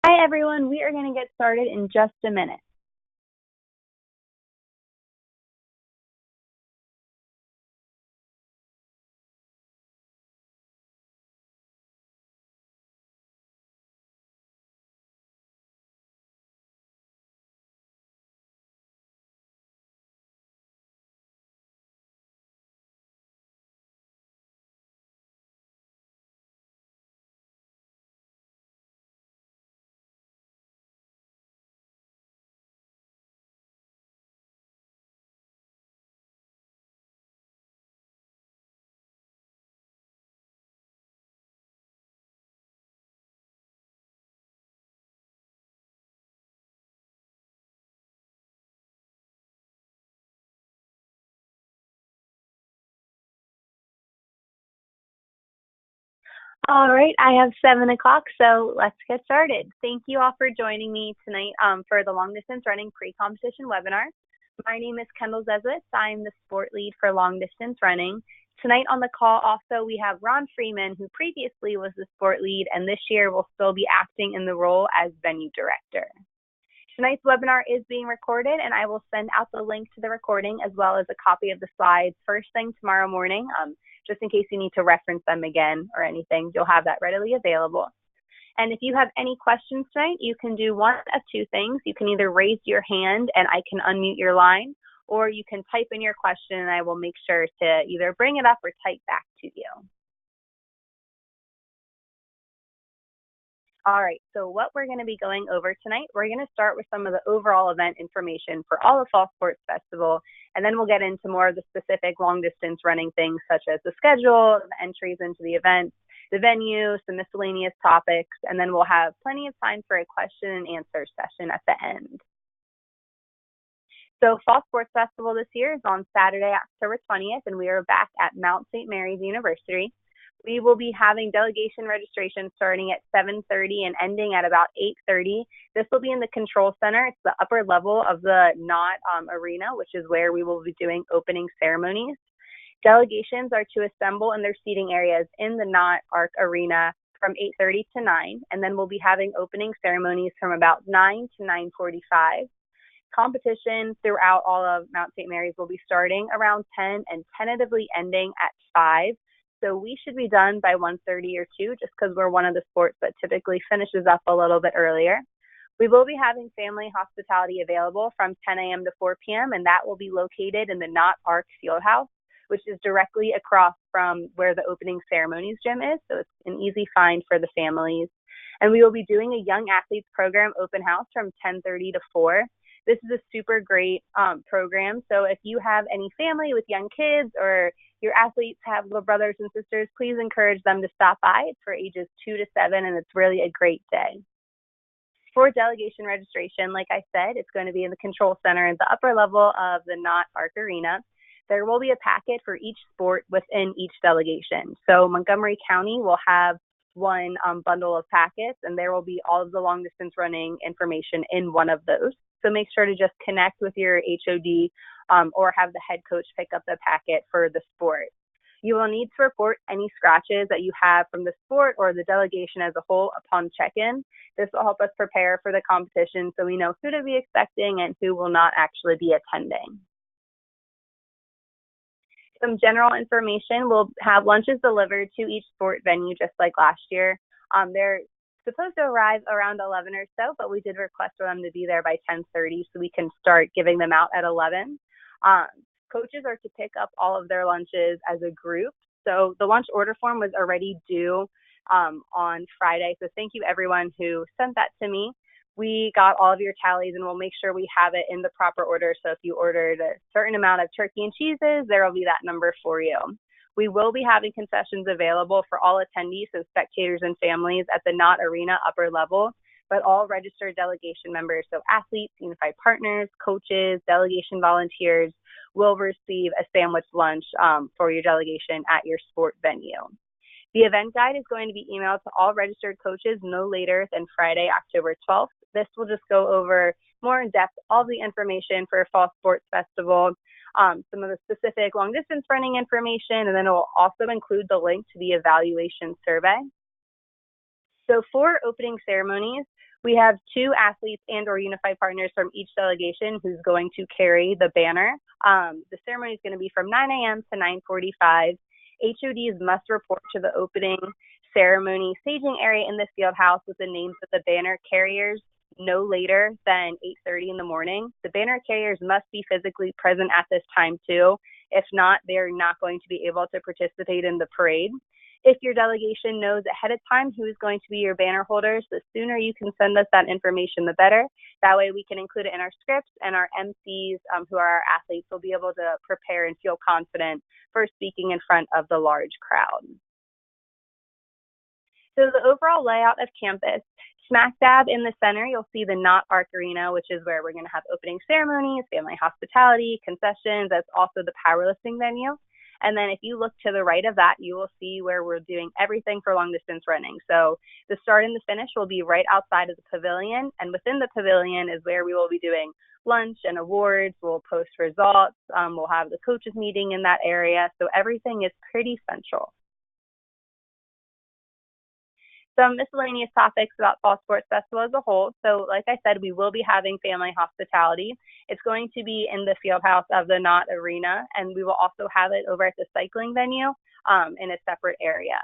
Hi, everyone. We are going to get started in just a minute. All right, I have 7 o'clock, so let's get started. Thank you all for joining me tonight for the long distance running pre-competition webinar. My name is Kendall Zezwitz. I'm the sport lead for long distance running. Tonight on the call also we have Ron Freeman, who previously was the sport lead and this year will still be acting in the role as venue director. Tonight's webinar is being recorded, and I will send out the link to the recording as well as a copy of the slides first thing tomorrow morning, just in case you need to reference them again or anything. You'll have that readily available. And if you have any questions tonight, you can do one of two things. You can either raise your hand and I can unmute your line, or you can type in your question and I will make sure to either bring it up or type back to you. All right, so what we're going to be going over tonight, we're going to start with some of the overall event information for all of Fall Sports Festival, and then we'll get into more of the specific long distance running things such as the schedule, the entries into the event, the venue, some miscellaneous topics, and then we'll have plenty of time for a question and answer session at the end. So Fall Sports Festival this year is on Saturday, October 20th, and we are back at Mount St. Mary's University. We will be having delegation registration starting at 7:30 and ending at about 8:30. This will be in the control center. It's the upper level of the Knott Arena, which is where we will be doing opening ceremonies. Delegations are to assemble in their seating areas in the Knott Arc Arena from 8:30 to 9, and then we'll be having opening ceremonies from about 9 to 9:45. Competition throughout all of Mount St. Mary's will be starting around 10 and tentatively ending at 5. So we should be done by 1:30 or 2 just because we're one of the sports that typically finishes up a little bit earlier. We will be having family hospitality available from 10 a.m. to 4 p.m. and that will be located in the Knott Arc Fieldhouse, which is directly across from where the opening ceremonies gym is. So it's an easy find for the families. And we will be doing a Young Athletes Program open house from 10:30 to 4. This is a super great program. So if you have any family with young kids or your athletes have little brothers and sisters, please encourage them to stop by. It's for ages 2 to 7, and it's really a great day. For delegation registration, like I said, it's going to be in the control center at the upper level of the Knott Arc Arena. There will be a packet for each sport within each delegation. So Montgomery County will have one bundle of packets, and there will be all of the long distance running information in one of those. So make sure to just connect with your HOD or have the head coach pick up the packet for the sport. You will need to report any scratches that you have from the sport or the delegation as a whole upon check-in. This will help us prepare for the competition so we know who to be expecting and who will not actually be attending. Some general information, we'll have lunches delivered to each sport venue just like last year. They're supposed to arrive around 11 or so, but we did request for them to be there by 10:30 so we can start giving them out at 11. Coaches are to pick up all of their lunches as a group. So the lunch order form was already due on Friday. So thank you everyone who sent that to me. We got all of your tallies and we'll make sure we have it in the proper order. So if you ordered a certain amount of turkey and cheeses, there will be that number for you. We will be having concessions available for all attendees, so spectators and families at the Knott Arena upper level, but all registered delegation members, so athletes, unified partners, coaches, delegation volunteers, will receive a sandwich lunch for your delegation at your sport venue. The event guide is going to be emailed to all registered coaches no later than Friday, October 12th. This will just go over more in depth all the information for Fall Sports Festival, some of the specific long distance running information, and then it will also include the link to the evaluation survey. So for opening ceremonies, We have 2 athletes and or unified partners from each delegation who's going to carry the banner. The ceremony is going to be from 9 a.m. to 9:45. HODs must report to the opening ceremony staging area in the field house with the names of the banner carriers no later than 8:30 in the morning. The banner carriers must be physically present at this time too. If not, they're not going to be able to participate in the parade. If your delegation knows ahead of time who is going to be your banner holders, the sooner you can send us that information, the better. That way we can include it in our scripts, and our MCs, who are our athletes, will be able to prepare and feel confident for speaking in front of the large crowd. So the overall layout of campus, smack dab in the center, you'll see the Knott Arc Arena, which is where we're going to have opening ceremonies, family hospitality, concessions. That's also the powerlifting venue. And then if you look to the right of that, you will see where we're doing everything for long distance running. So the start and the finish will be right outside of the pavilion. And within the pavilion is where we will be doing lunch and awards. We'll post results. We'll have the coaches meeting in that area. So everything is pretty central. Some miscellaneous topics about Fall Sports Festival as a whole. So like I said, we will be having family hospitality. It's going to be in the field house of the Knott Arena, and we will also have it over at the cycling venue in a separate area.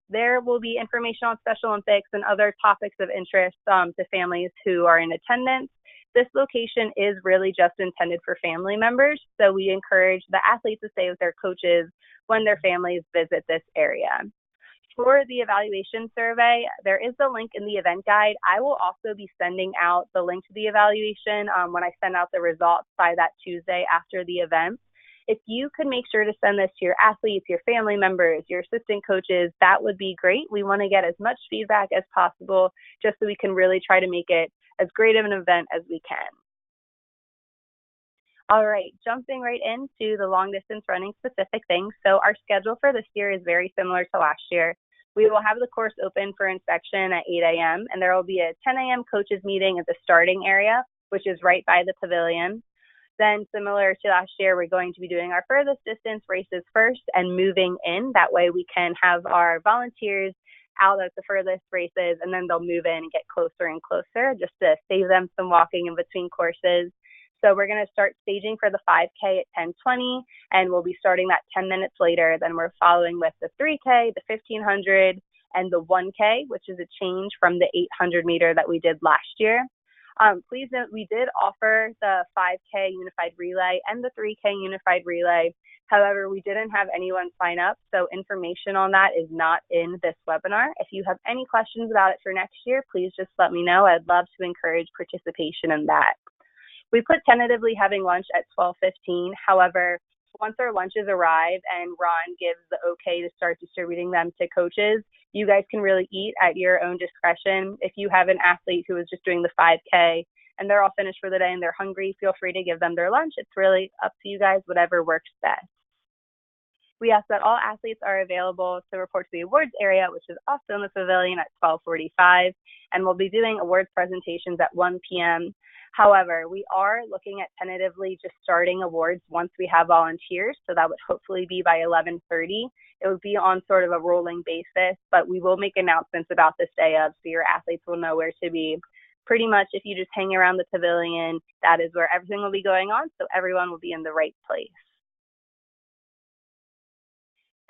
There will be information on Special Olympics and other topics of interest to families who are in attendance. This location is really just intended for family members, so we encourage the athletes to stay with their coaches when their families visit this area. For the evaluation survey, there is the link in the event guide. I will also be sending out the link to the evaluation when I send out the results by that Tuesday after the event. If you could make sure to send this to your athletes, your family members, your assistant coaches, that would be great. We want to get as much feedback as possible just so we can really try to make it as great of an event as we can. All right, jumping right into the long distance running specific things. So our schedule for this year is very similar to last year. We will have the course open for inspection at 8 a.m. and there will be a 10 a.m. coaches meeting at the starting area, which is right by the pavilion. Then similar to last year, we're going to be doing our furthest distance races first and moving in. That way we can have our volunteers out at the furthest races, and then they'll move in and get closer and closer just to save them some walking in between courses. So we're going to start staging for the 5K at 10:20, and we'll be starting that 10 minutes later. Then we're following with the 3K, the 1500, and the 1K, which is a change from the 800 meter that we did last year. Please note we did offer the 5K unified relay and the 3K unified relay. However, we didn't have anyone sign up, so information on that is not in this webinar. If you have any questions about it for next year, please just let me know. I'd love to encourage participation in that. We put tentatively having lunch at 12:15. However, once our lunches arrive and Ron gives the okay to start distributing them to coaches, you guys can really eat at your own discretion. If you have an athlete who is just doing the 5K and they're all finished for the day and they're hungry, feel free to give them their lunch. It's really up to you guys, whatever works best. We ask that all athletes are available to report to the awards area, which is also in the pavilion at 12:45, and we'll be doing awards presentations at 1 p.m. However, we are looking at tentatively just starting awards once we have volunteers, so that would hopefully be by 11:30. It would be on sort of a rolling basis, but we will make announcements about this day of, so your athletes will know where to be. Pretty much if you just hang around the pavilion, that is where everything will be going on, so everyone will be in the right place.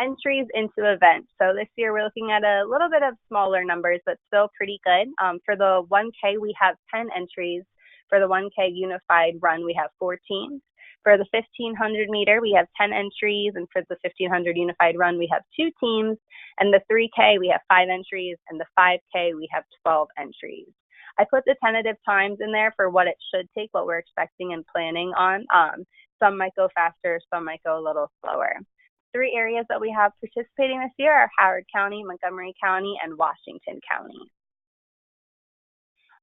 Entries into events. So this year we're looking at a little bit of smaller numbers, but still pretty good. For the 1K, we have 10 entries. For the 1K unified run, we have 14. For the 1500 meter, we have 10 entries. And for the 1500 unified run, we have 2 teams. And the 3K, we have 5 entries. And the 5K, we have 12 entries. I put the tentative times in there for what it should take, what we're expecting and planning on. Some might go faster, some might go a little slower. 3 areas that we have participating this year are Howard County, Montgomery County, and Washington County.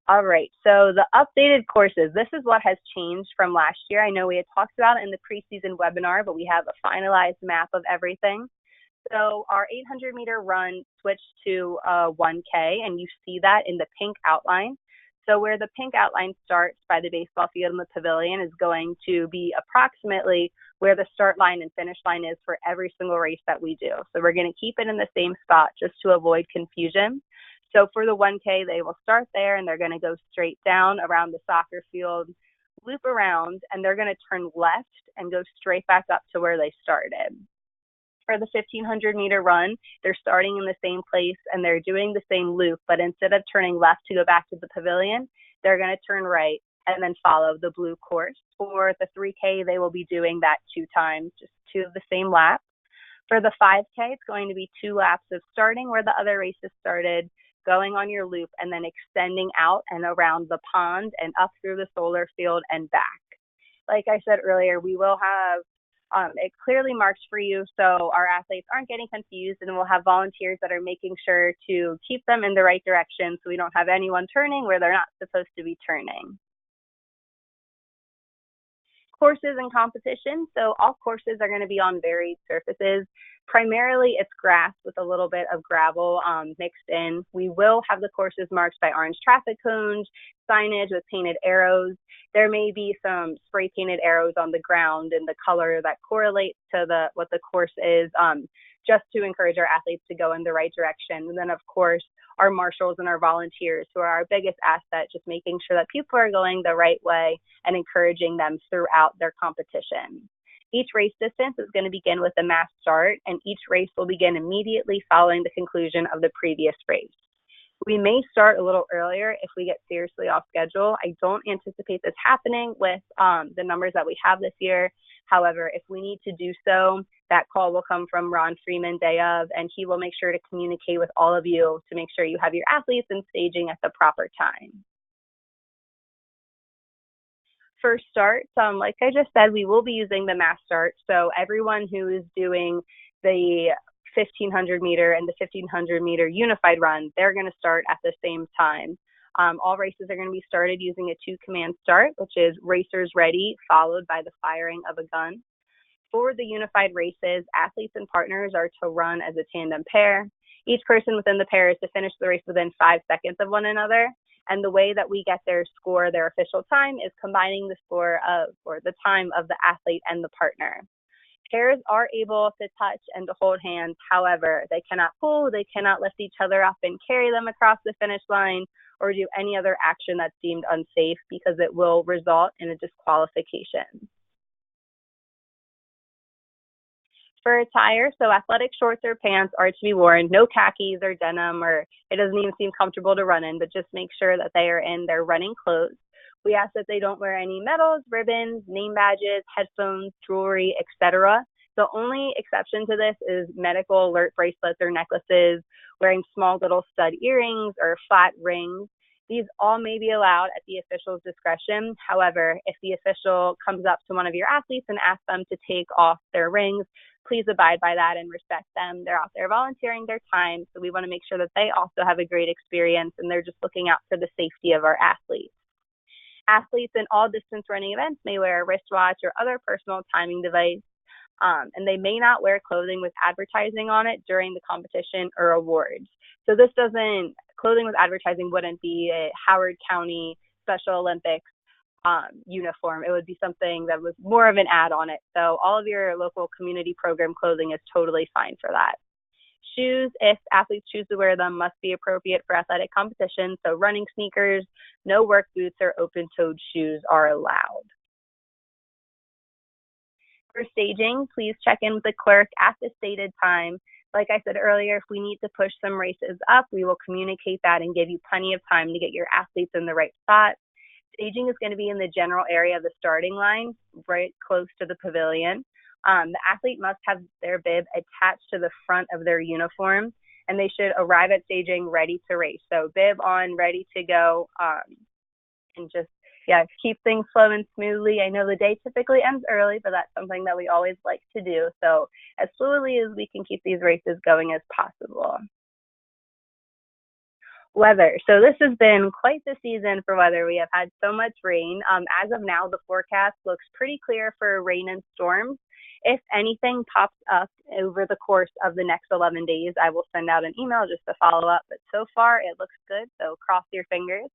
All right, so the updated courses, this is what has changed from last year. I know we had talked about it in the preseason webinar, but we have a finalized map of everything. So our 800 meter run switched to 1K, and you see that in the pink outline. So where the pink outline starts by the baseball field in the pavilion is going to be approximately where the start line and finish line is for every single race that we do. So we're going to keep it in the same spot just to avoid confusion. So for the 1K, they will start there and they're going to go straight down around the soccer field, loop around, and they're going to turn left and go straight back up to where they started. For the 1,500-meter run, they're starting in the same place and they're doing the same loop, but instead of turning left to go back to the pavilion, they're going to turn right and then follow the blue course. For the 3K, they will be doing that 2 times, just 2 of the same laps. For the 5K, it's going to be 2 laps of starting where the other races started, going on your loop, and then extending out and around the pond and up through the solar field and back. Like I said earlier, we will have it clearly marked for you so our athletes aren't getting confused, and we'll have volunteers that are making sure to keep them in the right direction so we don't have anyone turning where they're not supposed to be turning. Courses and competition. So all courses are going to be on varied surfaces. Primarily, it's grass with a little bit of gravel mixed in. We will have the courses marked by orange traffic cones, signage with painted arrows. There may be some spray painted arrows on the ground in the color that correlates to what the course is, just to encourage our athletes to go in the right direction. And then, of course, our marshals and our volunteers, who are our biggest asset, just making sure that people are going the right way and encouraging them throughout their competition. Each race distance is going to begin with a mass start, and each race will begin immediately following the conclusion of the previous race. We may start a little earlier if we get seriously off schedule. I don't anticipate this happening with the numbers that we have this year. However, if we need to do so, that call will come from Ron Freeman day of, and he will make sure to communicate with all of you to make sure you have your athletes and staging at the proper time. First start, like I just said, we will be using the mass start. So everyone who is doing the 1,500 meter and the 1,500 meter unified run, they're going to start at the same time. All races are going to be started using a 2-command start, which is racers ready, followed by the firing of a gun. For the unified races, athletes and partners are to run as a tandem pair. Each person within the pair is to finish the race within 5 seconds of one another. And the way that we get their score, their official time, is combining the score of, or the time of the athlete and the partner. Pairs are able to touch and to hold hands. However, they cannot pull, they cannot lift each other up and carry them across the finish line or do any other action that's deemed unsafe, because it will result in a disqualification. For attire, so athletic shorts or pants are to be worn, no khakis or denim, or it doesn't even seem comfortable to run in, but just make sure that they are in their running clothes. We ask that they don't wear any medals, ribbons, name badges, headphones, jewelry, etc. The only exception to this is medical alert bracelets or necklaces, wearing small little stud earrings or flat rings. These all may be allowed at the official's discretion. However, if the official comes up to one of your athletes and asks them to take off their rings, please abide by that and respect them. They're out there volunteering their time, so we want to make sure that they also have a great experience and they're just looking out for the safety of our athletes. Athletes in all distance running events may wear a wristwatch or other personal timing device, and they may not wear clothing with advertising on it during the competition or awards. So this doesn't, clothing with advertising wouldn't be a Howard County Special Olympics uniform. It would be something that was more of an ad on it. So all of your local community program clothing is totally fine for that. Shoes, if athletes choose to wear them, must be appropriate for athletic competition. So running sneakers, no work boots, or open-toed shoes are allowed. For staging, please check in with the clerk at the stated time. Like I said earlier, if we need to push some races up, we will communicate that and give you plenty of time to get your athletes in the right spot. Staging is going to be in the general area of the starting line, right close to the pavilion. The athlete must have their bib attached to the front of their uniform, and they should arrive at staging ready to race. So bib on, ready to go, and just, keep things flowing smoothly. I know the day typically ends early, but that's something that we always like to do. So as fluidly as we can keep these races going as possible. Weather. So this has been quite the season for weather. We have had so much rain. As of now, the forecast looks pretty clear for rain and storms. If anything pops up over the course of the next 11 days, I will send out an email just to follow up. But so far, it looks good, so cross your fingers.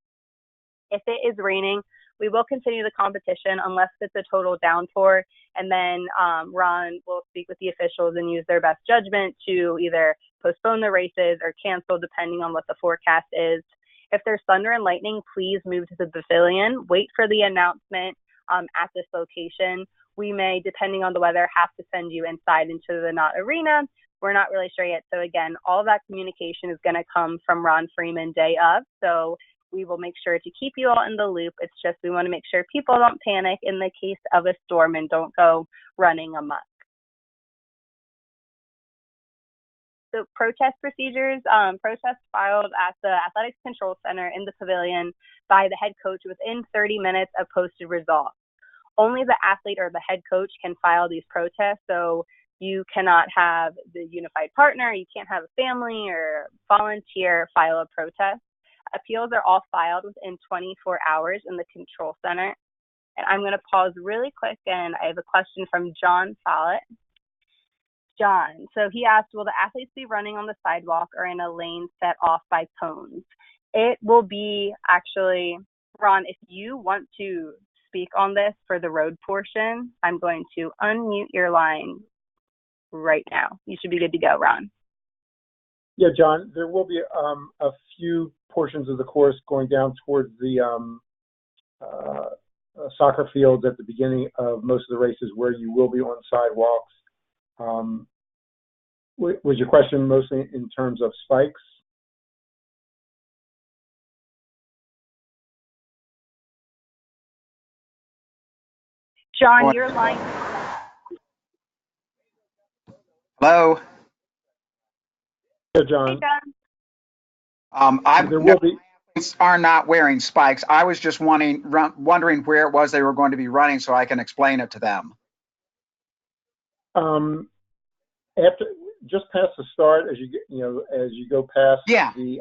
If it is raining, We will continue the competition unless it's a total downpour, and then Ron will speak with the officials and use their best judgment to either postpone the races or cancel depending on what the forecast is. If there's thunder and lightning, please move to the pavilion. Wait for the announcement at this location. We may, depending on the weather, have to send you inside into the Knott Arena. We're not really sure yet. So again, all of that communication is going to come from Ron Freeman day of. So we will make sure to keep you all in the loop. It's just we want to make sure people don't panic in the case of a storm and don't go running amok. So protest procedures, protests filed at the Athletics Control Center in the pavilion by the head coach within 30 minutes of posted results. Only the athlete or the head coach can file these protests. So you cannot have the unified partner, you can't have a family or volunteer file a protest. Appeals are all filed within 24 hours in the control center. And I'm going to pause really quick, and I have a question from John Follett. John, so he asked, will the athletes be running on the sidewalk or in a lane set off by cones? It will be actually, Ron, if you want to speak on this for the road portion, I'm going to unmute your line right now. You should be good to go, Ron. Yeah, John, there will be a few portions of the course going down towards the soccer fields at the beginning of most of the races where you will be on sidewalks. Was your question mostly in terms of spikes? John, your line. Hello. Yeah, John. Hey, John. Athletes are not wearing spikes. I was just wondering where it was they were going to be running so I can explain it to them. After just past the start, as you go past the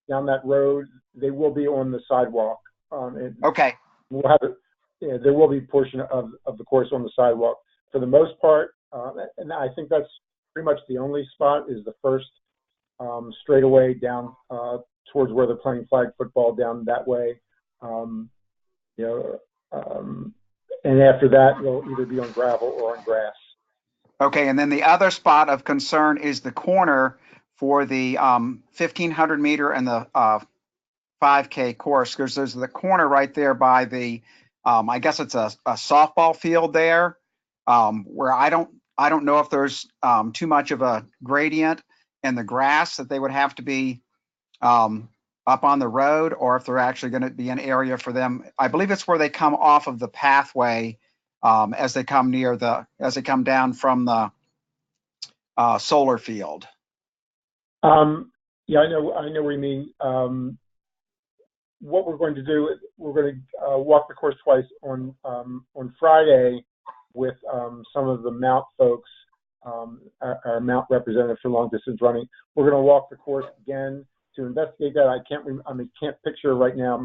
down that road, they will be on the sidewalk. Okay. We'll have there will be a portion of the course on the sidewalk for the most part, and I think that's pretty much the only spot is the first straightaway down towards where they're playing flag football down that way. And after that, they'll either be on gravel or on grass. Okay, and then the other spot of concern is the corner for the 1,500 meter and the 5K course, because there's the corner right there by the, I guess it's a softball field there, where I don't know if there's too much of a gradient in the grass that they would have to be up on the road, or if they're actually going to be an area for them. I believe it's where they come off of the pathway as they come down from the solar field. Yeah, I know what you mean. What we're going to do, we're going to walk the course twice on Friday with some of the Mount folks, our Mount representative for long distance running. We're going to walk the course again to investigate that. I can't picture right now.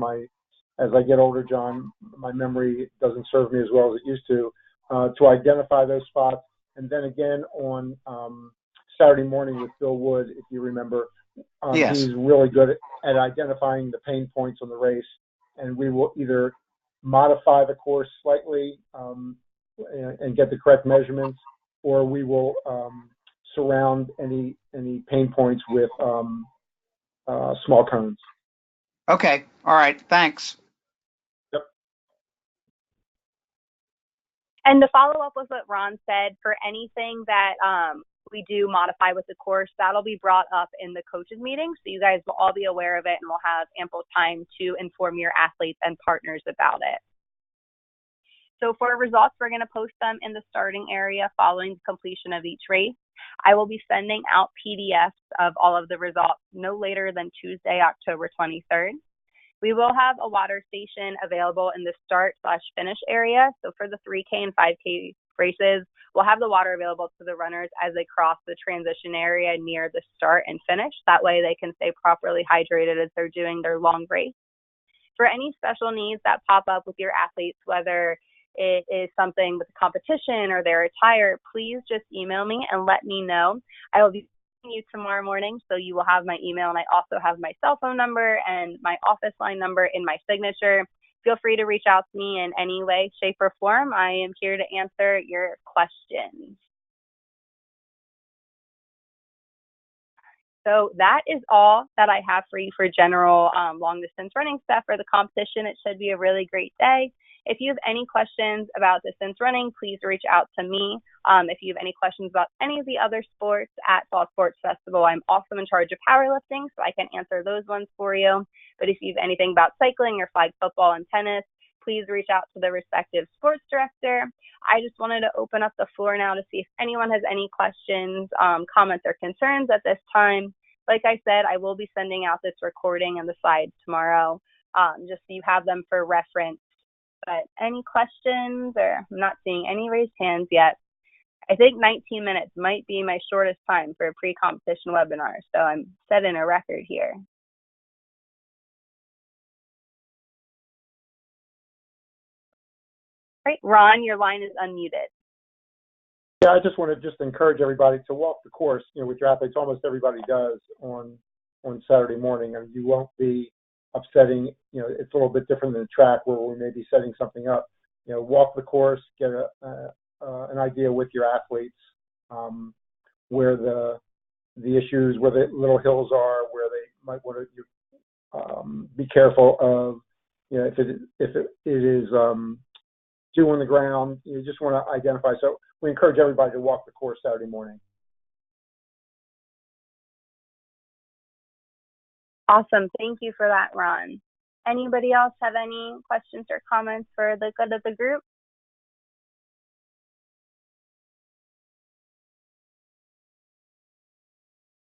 As I get older, John, my memory doesn't serve me as well as it used to identify those spots. And then again on Saturday morning with Bill Wood, if you remember, yes. He's really good at identifying the pain points on the race, and we will either modify the course slightly and get the correct measurements, or we will surround any pain points with small cones. Okay. All right. Thanks. Yep. And to follow up with what Ron said, for anything that we do modify with the course, that'll be brought up in the coaches meeting. So you guys will all be aware of it, and we'll have ample time to inform your athletes and partners about it. So for results, we're going to post them in the starting area following the completion of each race. I will be sending out PDFs of all of the results no later than Tuesday, October 23rd. We will have a water station available in the start/finish area. So for the 3K and 5K races, we'll have the water available to the runners as they cross the transition area near the start and finish. That way they can stay properly hydrated as they're doing their long race. For any special needs that pop up with your athletes, whether it is something with a competition or they're retired, please just email me and let me know. I will be seeing you tomorrow morning, so you will have my email, and I also have my cell phone number and my office line number in my signature. feel free to reach out to me in any way, shape, or form. I am here to answer your questions. So that is all that I have for you for general long distance running stuff for the competition. It should be a really great day. If you have any questions about distance running, please reach out to me. If you have any questions about any of the other sports at Fall Sports Festival, I'm also in charge of powerlifting, so I can answer those ones for you. But if you have anything about cycling or flag football and tennis, please reach out to the respective sports director. I just wanted to open up the floor now to see if anyone has any questions, comments, or concerns at this time. Like I said, I will be sending out this recording and the slides tomorrow, just so you have them for reference. But any questions? Or I'm not seeing any raised hands yet. I think 19 minutes might be my shortest time for a pre-competition webinar, so I'm setting a record here. Right, Ron, your line is unmuted. Yeah, I just want to encourage everybody to walk the course, with your athletes. Almost everybody does on Saturday morning, and you won't be upsetting. It's a little bit different than the track where we may be setting something up. Walk the course, get an idea with your athletes where the issues, where the little hills are, where they might want to be careful of. If it is dew on the ground, you just want to identify. So we encourage everybody to walk the course Saturday morning. Awesome. Thank you for that, Ron. Anybody else have any questions or comments for the good of the group?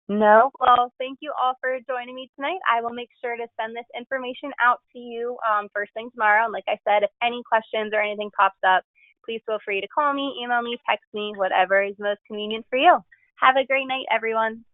No? Well, thank you all for joining me tonight. I will make sure to send this information out to you first thing tomorrow. And like I said, if any questions or anything pops up, please feel free to call me, email me, text me, whatever is most convenient for you. Have a great night, everyone.